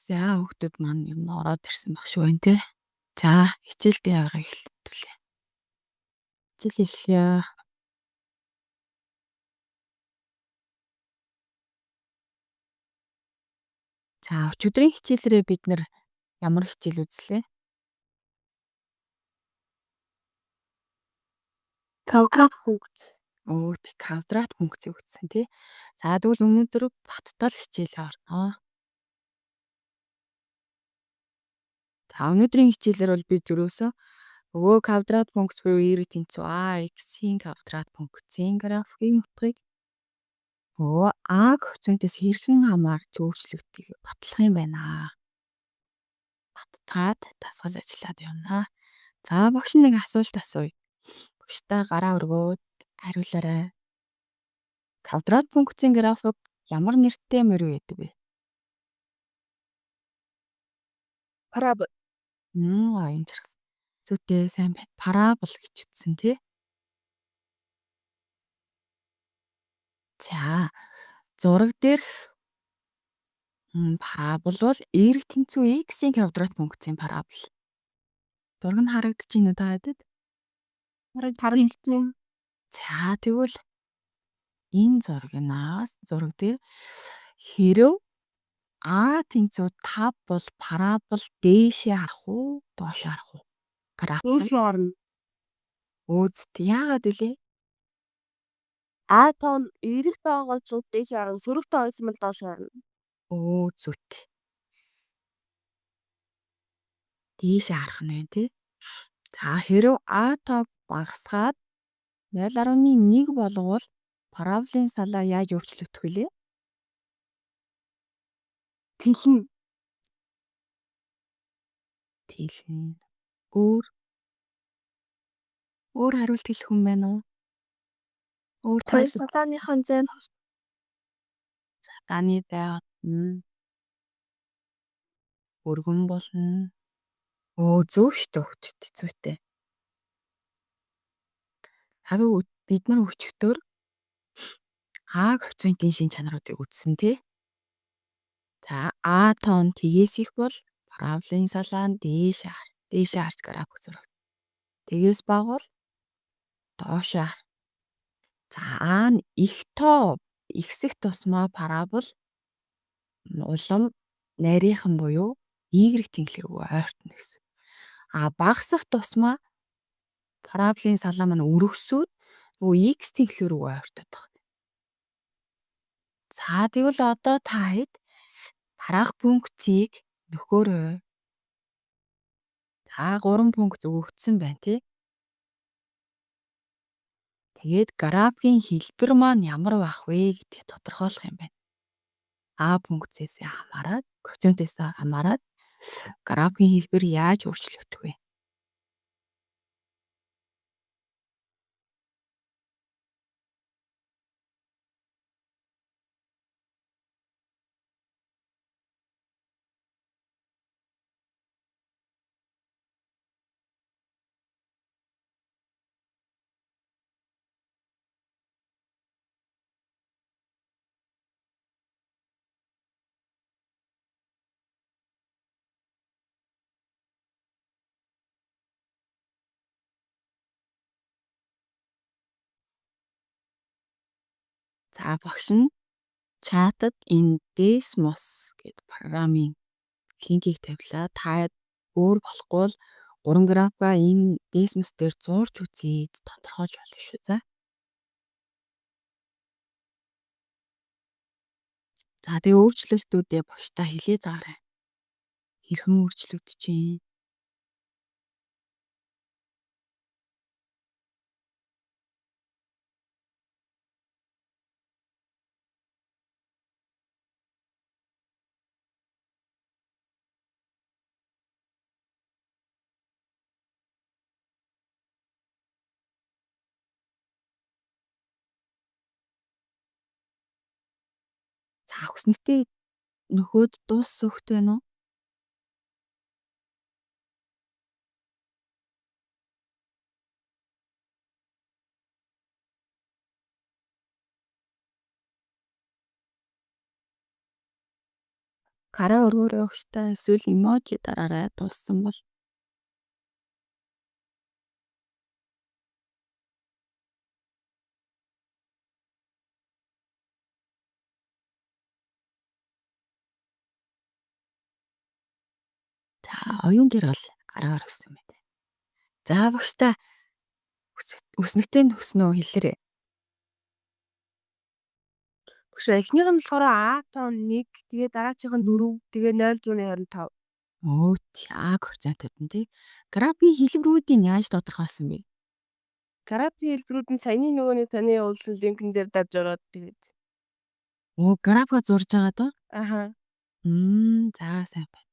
За хүүхдүүд маань ер нь ороод ирсэн баг шүү энэ тий. За хичээлдээ яагаа эхэлтүүлээ. Хичээл эхлэе. За өчигдрийн хичээлээрээ бид нэр ямар хичээл үзлээ? Квадрат функц. Квадрат функцийг үзсэн тий. За тэгвэл өнөөдөр баттал хичээлээ орно. За өнөөдрийн хичээлээр бол бид ерөөсөө өвөө квадрат функц буюу y тэнцүү x-ийн квадрат функцийн графикийн утгыг а коэффициентээс хэрхэн хамаарч өөрчлөгдөхийг батлах юм байна. Батгаад дасгал ажиллаад явна. За багш нэг асуулт асууя. Багштай гараа өргөөд хариулаарай. Квадрат функцийн график ямар нэртэй мөрөө байдаг вэ? Парабол. Энэ зэрэг. Зүйтэй сайн байна. Парабол гэж үтсэн тий. За зураг дээрх парабол бол y тэнцүү x-ийн квадрат функцийн парабол. Зураг нь харагдаж байна уу та хэдэд? Харагдсан. За тэгвэл энэ зураг дээр хэрэв а тэнцүү 5 бол парабол дээшээ харах уу, доошоо харах уу? Дээшээ орно. Үзт яагаад вэ? А тоон эрэг тоогоос дээшээ орно. Сөрөг тоогоос нь доошоо орно. Зүт. Дээшээ харах нь байна тий. За хэрэв а тоог багасгаад 0.1 болговол параболын салаа яаж өөрчлөгдөх вэ? Тэлнэ. Өөр хариулт хэлэх юм байна уу? Хоёр салааныхан зай нь салааны зай өргөн болно. Зөв шүү дээ хүүхдүүд зүйтэй. Хагуу бид нар өчигдөр а коэффициентийн шин чанаруудыг үзсэн тий. За а тоон тгээс их бол параболын салаа нь дээшээ харж график зурагт. Тгээс бага бол доошоо. За а нь их тоо ихсэх тусмаа парабол улам нарийнхан буюу y тэнхлэр ойртно гэсэн. А багасах тусмаа параболын салаа маань өргөсөд x тэнхлэр ойртоод байна. За тэгвэл одоо та хэд дараах функцийг нөхөөрэй. Та 3 функц өгөгдсөн байна тий. Тэгээд графикийн хэлбэр маань ямар байх вэ гэдгийг тодорхойлох юм байна. А функцээс хамаарат, коэффициентээс хамаарат графикийн хэлбэр яаж өөрчлөгдөх вэ? За багш нь чатад энэ Desmos гэдэг програмын линкийг тавилаа. Та өөр болохгүй бол 3 графика энэ Desmos дээр зурж үзээд тодорхойлж болно шүү. За тэгээ өөрчлөлтүүдээ багштай хэлээд байгаарай. Хэрхэн өөрчлөгдөж чинь? За өгснөтэй нөхөд дууссан хөхт байна уу? Гараа өргөөрэй өгөхтэй эсвэл эможи дараарай дууссан бол. За оюун дээр бол гараа өргөсөн мэт. За багштай өснөгтэй нь өснөө хэлээрэй. Багш эхнийх нь болохоор А тон 1, тэгээ дараачих нь 4, тэгээ 0.25. Өө за координатууд нь тий. Графикийн хэлбэрүүдийг яаж тодорхойлсон бэ? Графикийн хэлбэрүүд нь саяны нөгөөний таны явуулсан линкэн дээр давж ороод тэгээд. Оо графика зурж байгаа доо. Аха. За сайн байна.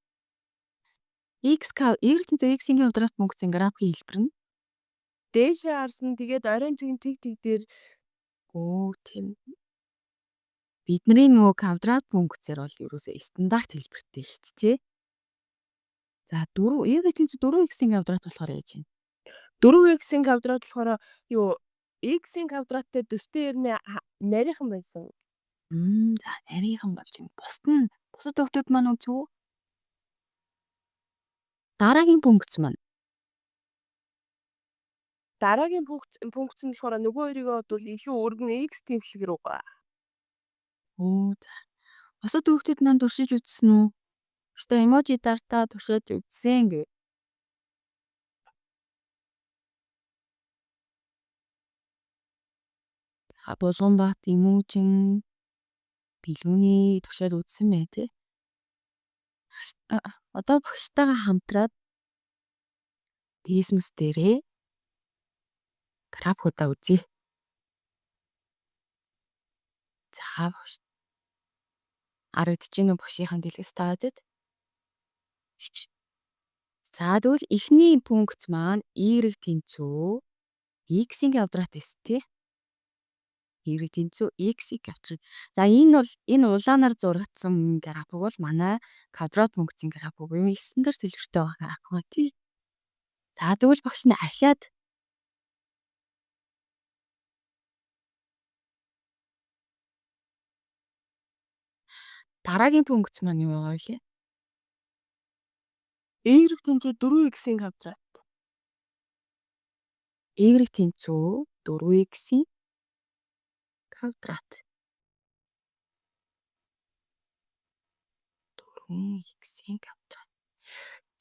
Y тэнцээ X-ийн квадрат функцийн графикийн хэлбэр нь Дээшээ харсан тэгээд оройн зэгийн тэг дээр тийм. Бидний нөгөө квадрат функцээр бол ерөөсөө стандарт хэлбэртэй шүү дээ, тий. За 4 Y тэнцээ 4X-ийн квадрат болохоор яаж юм? 4x-ийн квадрат болохоор юу x-ийн квадраттай төстэй ирнэ нарийнхан байсан. За нарийнхан болж юм. Бусад өгтүүд маань үзв үү? Дараагийн функц маань. Дараагийн функц нь болохоор нөгөө хоёрыгоо бол илүү өргөн x тэнхлэг рүү га. За. Бусад өгтүүд маань туршиж үзсэн үү? Өстой эможи дартаа туршиж үзсэн гэ. Болгон бат эможин бэлгүүний туршиж үзсэн мэй тий. Одоо багштайгаа хамтраад Dismas дээрээ графикуудаа үзье. За багш. Харагдаж байна уу багшийнхаа дэлгэц таадаг? За тэгвэл эхний пункт маань Y тэнцүү X-ийн квадрат эс тий. Y тэнцүү X-ийн квадрат. За энэ улаанаар зурагдсан график бол манай квадрат функцийн график буюу стандарт хэлбэртэй байгаа график тий. За тэгвэл багш нь ахиад дараагийн пункт маань юу байгаа вэ? Y тэнцүү 4x-ийн квадрат. Y тэнцүү 4x-ийн квадрат. 4x-ийн квадрат.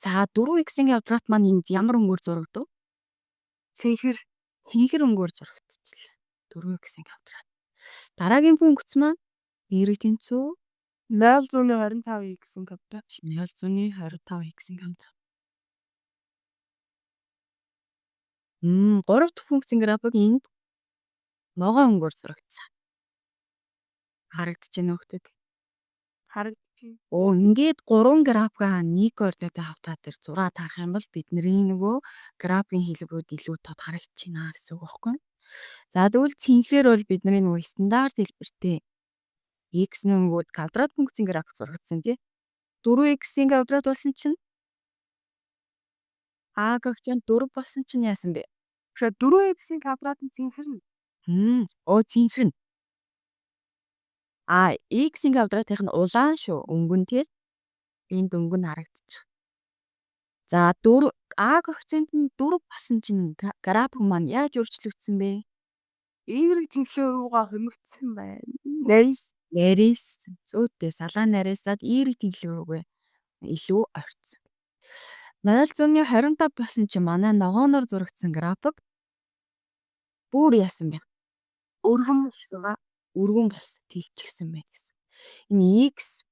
За 4x-ийн квадрат маань энд ямар өнгөөр зурагдав? Цэнхэр өнгөөр зурагдчихлаа. 4x-ийн квадрат. Дараагийн пункт маань Y тэнцүү 0.25x-ийн квадрат. 0.25x-ийн квадрат. 3 дахь функцийн график энд ногоон өнгөөр зурагдсан. Харагдаж байна уу хөөе? Харагдчих. Ингээд 3 графикаа нэг координатын хавтаа дээр зураад харах юм бол бидний нөгөө графикийн хэлбэрүүд илүү тод харагдаж байна гэсэн үг байхгүй. За тэгвэл цэнхрээр бол бидний нөгөө стандарт хэлбэртэй x нөгөөд квадрат функцийн график зурагдсан тий. 4x-ийн квадрат болсон чинь а гэгчэн 4 болсон чинь яасан бэ? Тэгэхээр 4x-ийн квадрат нь цэнхэрнэ. Цэнхэр нь. X-ийн квадратынх нь улаан шүү. Өнгөн тий. Энд өнгө нь харагдчих. За 4 А коэффициент нь 4 болсон чинь график маань яаж өөрчлөгдсөн бэ? Y тэнхлэг руугаа хумигдсан байна. Нарийс зүйтэй салаан нарийсаад Y тэнхлэг рүүгээ илүү орцсон. 0.25 болсон чинь манай ногооноор зурагдсан график бүр яасан бэ? Өргөн болсон. Өргөн болсон. Тэлчихсэн байна гэсэн. Энэ X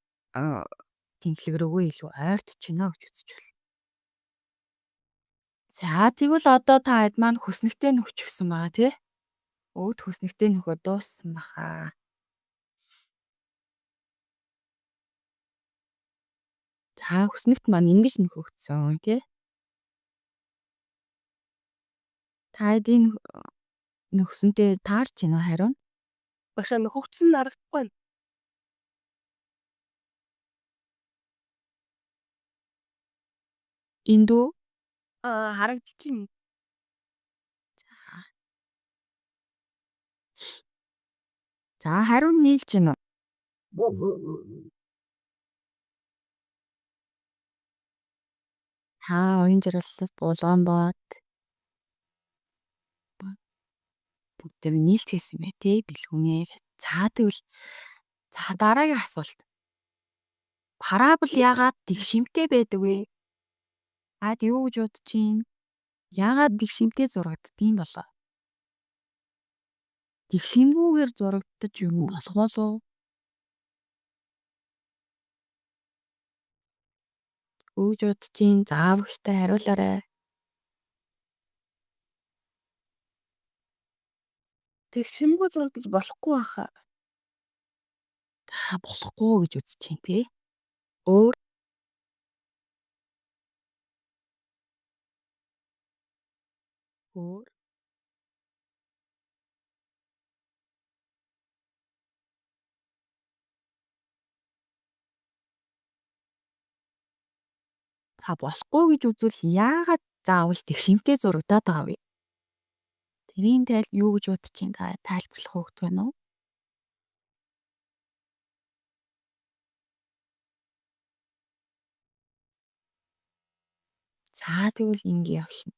тэнхлэг рүүгээ илүү ойртож байна гэж үзэж байна. За тэгвэл одоо та хэд маань хөснөгтэй нөхч өгсөн байгаа тий? Өөд хөснөгтэй нөхөө дууссан баха. За хөснөгт маань ингэж нөхөгдсөн тий? Та эдийн нөхсөнтэй таарч байна уу хариу? Багшаа нөхөгдсөн нь харагдахгүй байна. Энд үү? Харагдчихэв. За хариу нь нийлж байна уу? Та оюун жаргалт, Булганбат бүгд тэр нийлцгээсэн бай тээ бэлгүнээ. За тэгвэл дараагийн асуулт. Парабол яагаад тэгшимтэй байдаг вэ? Юу гэж бодож байна? Яагаад тэгшимтэй зурагддгийм болов? Тэгшимгүйгээр зурагдаж юм болох болов? Юу гэж бодож байна? Заавагчтай хариулаарай. Тэгшимгүй зурагдаж болохгүй баха. Та болохгүй гэж үзэж байна тий. Өөр өөр та болохгүй гэж үзвэл яагаад заавал тэгшимтэй зурагдаад байгаа вэ? Тэрийн юу гэж бодож байна? Та тайлбарлах уу гэх вэ? За тэгвэл ингээ явшин.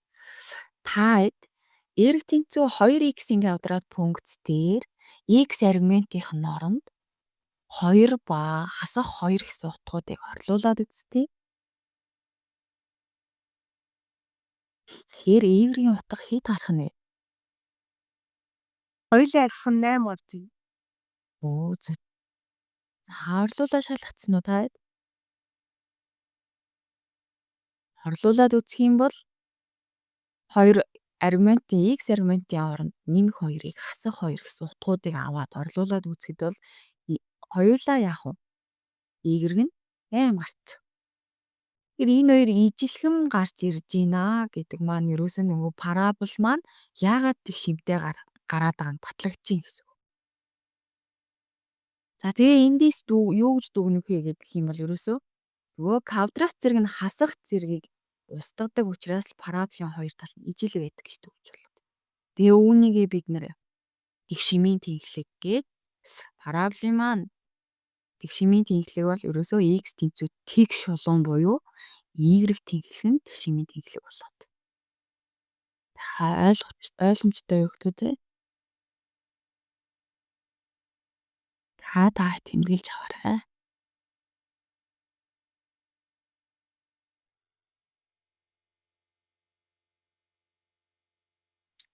Таад эрг тэнцүү 2x-ийн квадрат пункт дээр x аргументийн оронд 2 ба хасах 2 гэсэн утгуудыг орлуулад үзтээ. Тэгэхээр y-ийн утга хэд гарах нь вэ? Хоёулаа адилхан 8 болж байна. Оо за орлуулаад шалгацсан уу та? Орлуулад үзэх юм бол 2 аргументын x аргументийн оронд нэмэх 2-ыг хасах 2 гэсэн утгуудыг аваад орлуулад үзэхэд бол хоёулаа яах вэ? Y нь 8 гарч. Тэр энэ хоёр ижилхэн гарч ирж байна гэдэг маань ерөөсөө нөгөө парабол маань яагаад тэг шимтэй гараад байгааг батлагдчих гэсэн үг. За тэгээ эндээс юу гэж дүгнэх вэ гэдэг юм бол ерөөсөө нөгөө квадрат зэрэг нь хасах зэргийг устгадаг учраас л параболын хоёр тал нь ижил байдаг гэж дүгнэж байна. Тэгээ үүнийгээ бид нэр тэгшимийн тэнхлэг гээд параболын маань тэгшимийн тэнхлэг бол ерөөсөө x тэнцүү тэг шулуун буюу y тэнхлэг нь тэгшимийн тэнхлэг болоод. Та ойлгомжтой юу гэх вэ? Та тэмдэглэж аваарай.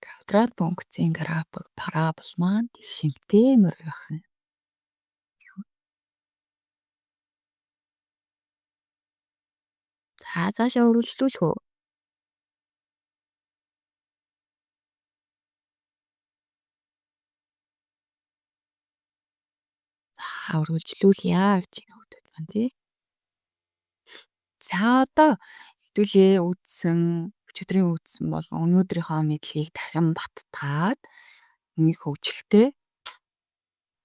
Квадрат функцийн график парабол маань тэгшимтэй мөрөх нь. За цаашаа үргэлжлүүлэх үү? За үргэлжлүүлье гэж хэлдэг байна тий. За одоо хэдүүлээ өчигдрийн үзсэн бол өнөөдрийнхөө мэдлэгийг дахин баттгаад нэг хөгжилтэй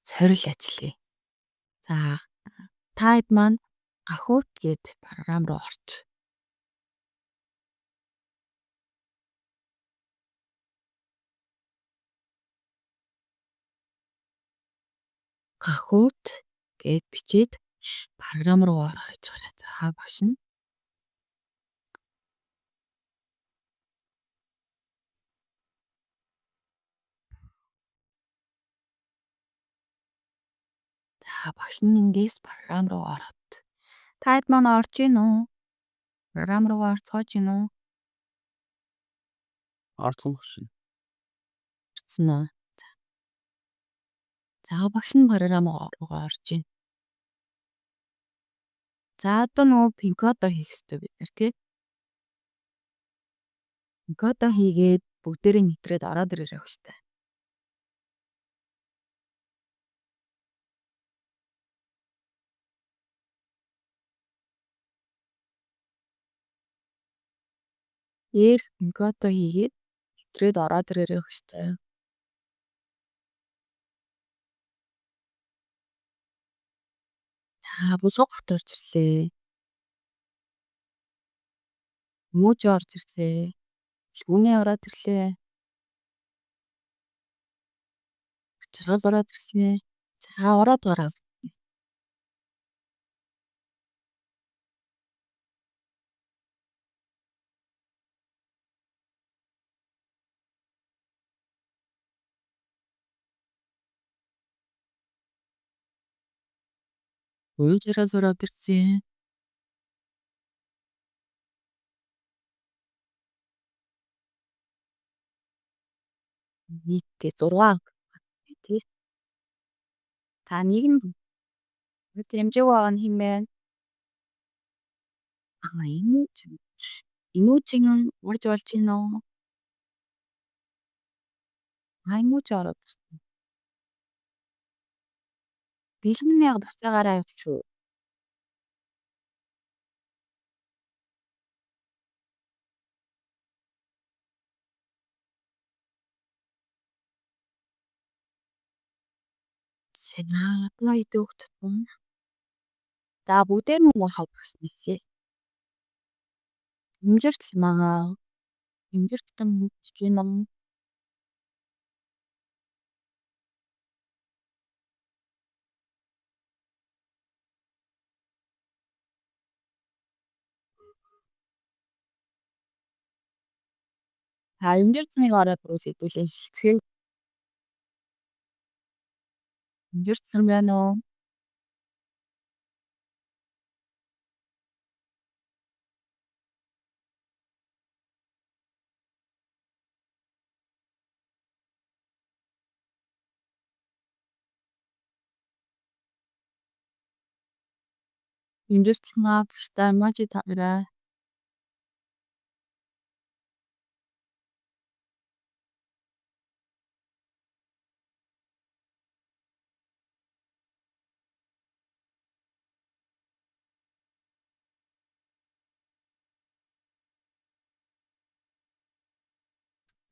сорил ажиллая. За таад маань гахуут гээд програм руу орч. Гахуут гээд бичээд програм руу орох гэж байна. За багш нь багш нь эндээс програм руу ороод. Таад маань орж ийн үү? Програм руу орцгооч ийн үү? Орсон багш. Орсон уу? За багш нь програм руу орж ийн. За одоо нөгөө пинкодо хийх хэрэгтэй бид нар тий. Пинкодо хийгээд бүгдээрээ нэвтрээд ороод ирэх хэрэгтэй. Пинкодо хийгээд нэвтрээд ороод ирэх хэрэгтэй. За бусгах орж ирлээ. Мууж орж ирлээ. Бэлгүүнээ ороод ирлээ. Жаргал ороод ирлээ. За ороод гараа. 보여줘라 소라겠지. нийтдээ 6 тий. Та нийгэм хэмжээг байгаа нь хэн бэ? Эмүүч. Эмүүжин урьж болж гин үү? Эмүүч ороод ирсэн. Бэлгэнээ буцаагаараа явчих. Сенаадлаа идэгт тун. За бүгдээр нь хав гэсэн хэлээ. Имжирт мага. Имжирт юм жин ном. Имжиртныг ороод руу сэдвүүлээ хэлцгээе. Имжирт юм байна уу? Имжирт мага биштай мажи тавираа.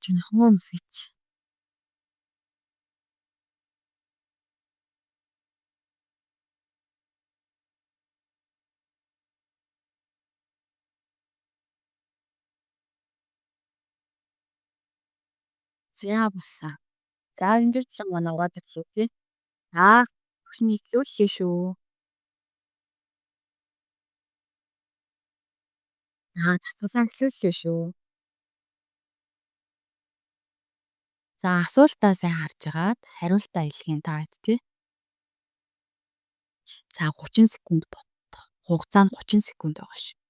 Жинхэнэ фич. За басан. За имжирт манай угаад ирлээ тий. Өгсний ихлүүллээ шүү. Асуулаа эхлүүллээ шүү. За асуултаа сайн харж агаад хариултаа хэлхийн таад тий. За 30 секунд бодох. Хугацаа нь 30 секунд байгаа шүү.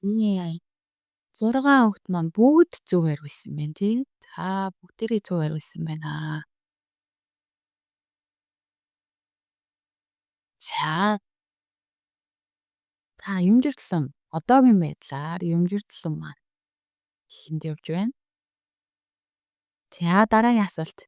Зээ 6 хүүхэд маань бүгд зөв хариулсан байна тий. За бүгдээрээ зөв хариулсан байна. За юмжиртлан одоогийн байдлаар юмжиртлан маань ихэнд явж байна. За дараагийн асуулт.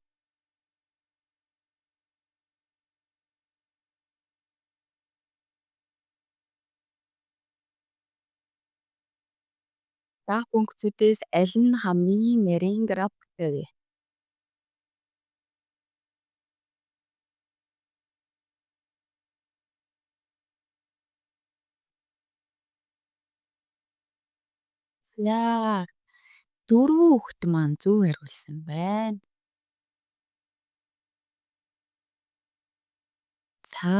Дах функцүүдээс аль нь хамгийн нарийн графиктэй вэ? За 4 хүүхэд маань зөв хариулсан байна. За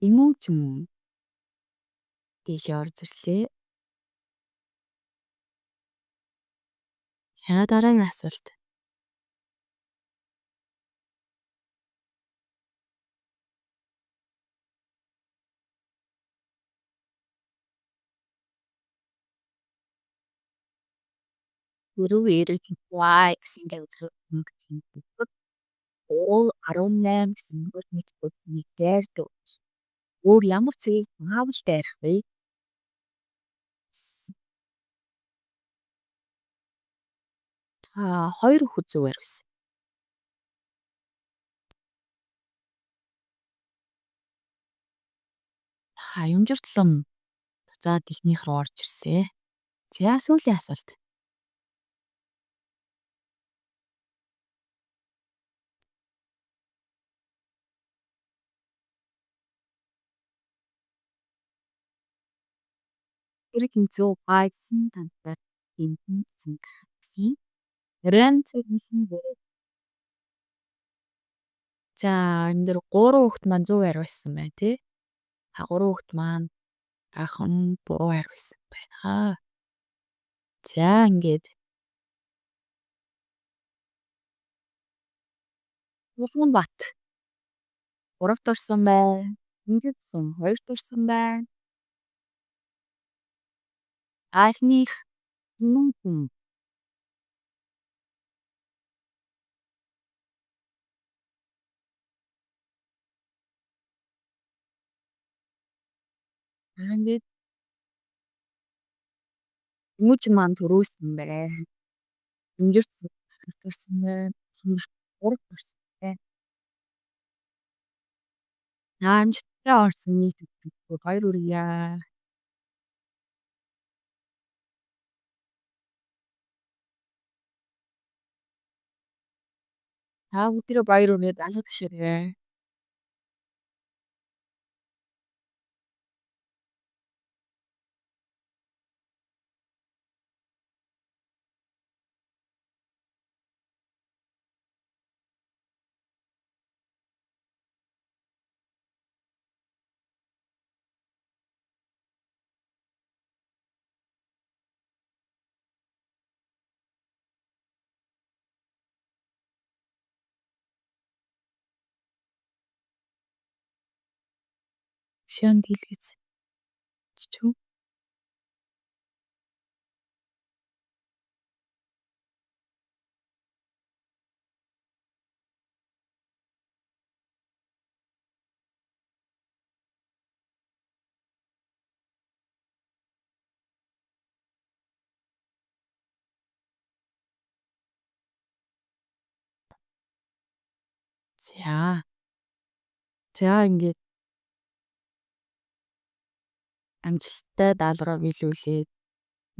эмүүч юм тийш орж ирлээ. Дараагийн асуулт. Гурав эрэг y гэсэн дэвтрэг функцийн төвөг уул 18 гэсэн нөхөр мэт бүхнийг дайрдаг. Өөр ямар цэгийг заавал дайрах вэ? Хоёр хүүхэд зөв хариулсан. Юмжиртлан буцаад ихнийх рүү орж ирсэ. За сүүлийн асуулт. Тэрэг хэмцүү y гэсэн тантад энэ функцийн Ранцыг хэлнэ. За энэ дээр 3 хүүхэд маань 100 гаруй байсан байна тий. 3 хүүхэд маань ахын буу гаруй байсан байна. За ингээд Улаанбаат 3-т орсон байна. Ингээд сум 2-т орсон байна. Аахных нүгэн. Ингээд мууч маань төрөөсөн байна. Дэмжирч төрсөн байна. 3-т орсон байна. Амжилттай орсон нийт өгтөг 2 үрье. Та бүдэрээ баяр хүргээд алга ташаарай. Шон дийлгэц. Чү. За. За ингээд амжилттай даалгавраа биелүүлээд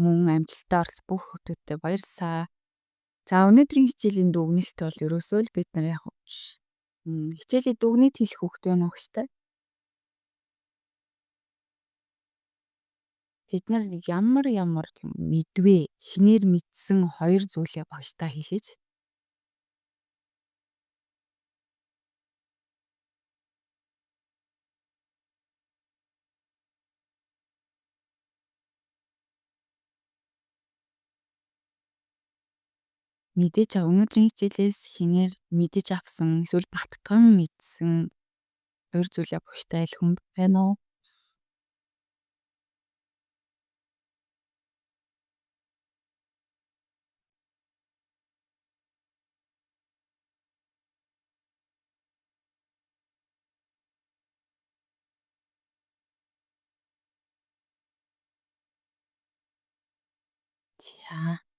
мөн амжилттай орсон бүх хүмүүстээ баярлалаа. За өнөөдрийн хичээлийн дүгнэлт бол ерөөсөө л бид нар яг хичээлийн дүгнэлт хэлэх хөвгт байна уу гэжтэй. Бид нар ямар тийм мэдвэ шинээр мэдсэн 2 зүйлээ багштай хэлээж мэдээж өнөөдрийн хичээлээс шинээр мэдэж авсан эсвэл баттган мэдсэн 2 зүйлээ багштай хэлэх юм байна уу? За.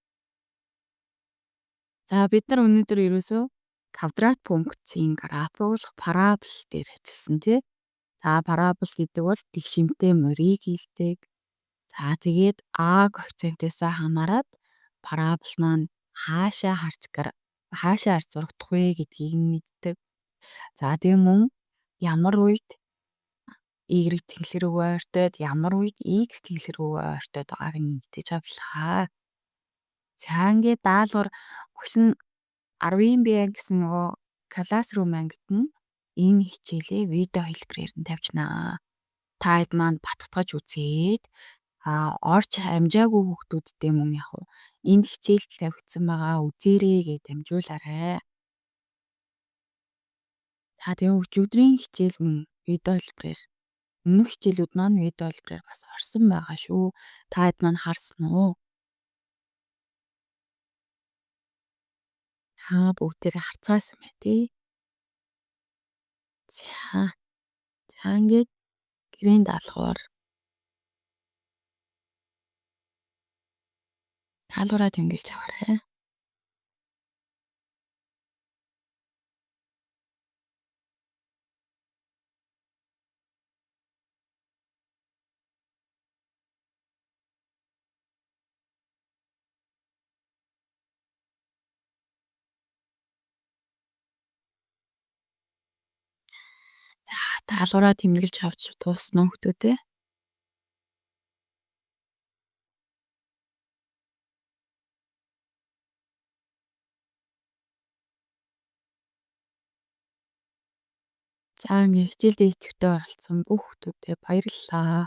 За бид нар өнөөдөр ерөөсөө квадрат функцийн график парабол дээр ажилласан тий. За парабол гэдэг бол тэгшимтэй морийг хийдэг. За тэгээд а коэффициентээс хамаарат парабол маань хаашаа харж зурагдах вэ гэдгийг мэддэг. За тийм мөн ямар үед y тэнглэр рүү ойртоод ямар үед x тэнглэр рүү ойртоод байгааг нь мэдэж авлаа. За ингээд даалгавар багш нь 10-ийн б гэсэн нөгөө классрум ангид нь энэ хичээлээ видео хэлбэрээр нь тавьчихнаа. Та хэд маань баттгаж үзээд орч амжаагүй хүүхдүүдтэй мөн яг энэ хичээлд тавигдсан байгаа үзээрэй гэж дамжуулаарай. За тэгээ өчигдрийн хичээл мөн видео хэлбэрээр өмнөх хичээлүүд маань видео хэлбэрээр бас орсон байгаа шүү. Та хэд маань харсан уу? Бүгдээрээ харцгаасан байна тий. За ингээд гэрийн даалгавраа тэмдэглэж аваарай. За даалгавраа тэмдэглэж авч дуусна уу хүмүүстээ? За ингээ хичээлдээ идэвхтэй оролцсон бүх хүмүүстээ баярлалаа.